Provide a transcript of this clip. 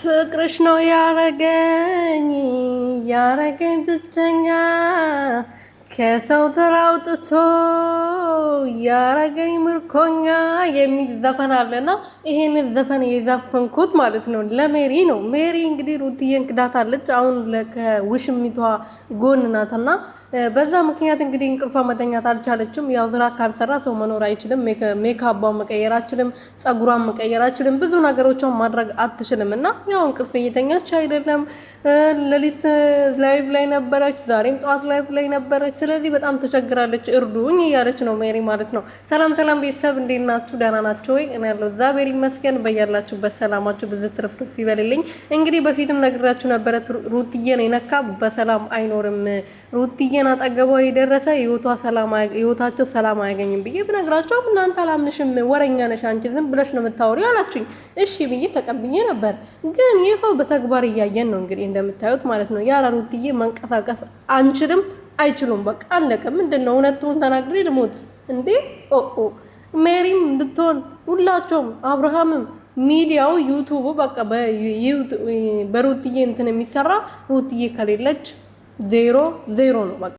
ፍቅርሽ ነው ያረገኝ ብቸኛ ከሰው ተራውጥቶ ያረገኝ ምርኮኛ የሚል ዘፈን አለና ይሄንን ዘፈን የዘፈንኩት ማለት ነው ለሜሪ ነው። ሜሪ እንግዲህ ሩትዬን ክዳታለች። አሁን ከውሽሚቷ ጎን ናትና በዛ ምክንያት እንግዲህ እንቅልፏ መተኛት አልቻለችም። ያው ስራ ካልሰራ ሰው መኖር አይችልም። ሜካፓውን መቀየር አትችልም፣ ጸጉሯን መቀየር አትችልም፣ ብዙ ነገሮችን ማድረግ አትችልም እና ያው እንቅልፍ እየተኛች አይደለም። ሌሊት ላይቭ ላይ ነበረች፣ ዛሬም ጠዋት ላይቭ ላይ ነበረች። ስለዚህ በጣም ተቸግራለች። እርዱኝ እያለች ነው ሜሪ ማለት ነው። ሰላም ሰላም ቤተሰብ እንዴት ናችሁ? ደህና ናችሁ ወይ? እኔ ያለው እግዚአብሔር ይመስገን። በያላችሁበት ሰላማችሁ ብዙ ትርፍርፍ ይበልልኝ። እንግዲህ በፊትም ነግራችሁ ነበረ ሩትዬን የነካ በሰላም አይኖርም። ሩትዬን አጠገቧ የደረሰ ህይወታቸው ሰላም አያገኝም ብዬ ብነግራቸው እናንተ አላምንሽም፣ ወረኛ ነሽ አንቺ፣ ዝም ብለሽ ነው የምታወሪው አላችሁኝ። እሺ ብዬ ተቀብዬ ነበር። ግን ይኸው በተግባር እያየን ነው እንግዲህ እንደምታዩት ማለት ነው። ያለ ሩትዬ መንቀሳቀስ አንችልም፣ አይችሉም። በቃ አለቀ። ምንድን ነው እውነቱን ተናግሬ ልሞት እንዴ? ሜሪም ብትሆን ሁላቸውም፣ አብርሃምም፣ ሚዲያው ዩቱቡ በቃ በሩትዬ እንትን የሚሰራ ሩትዬ ከሌለች ዜሮ ነው በቃ።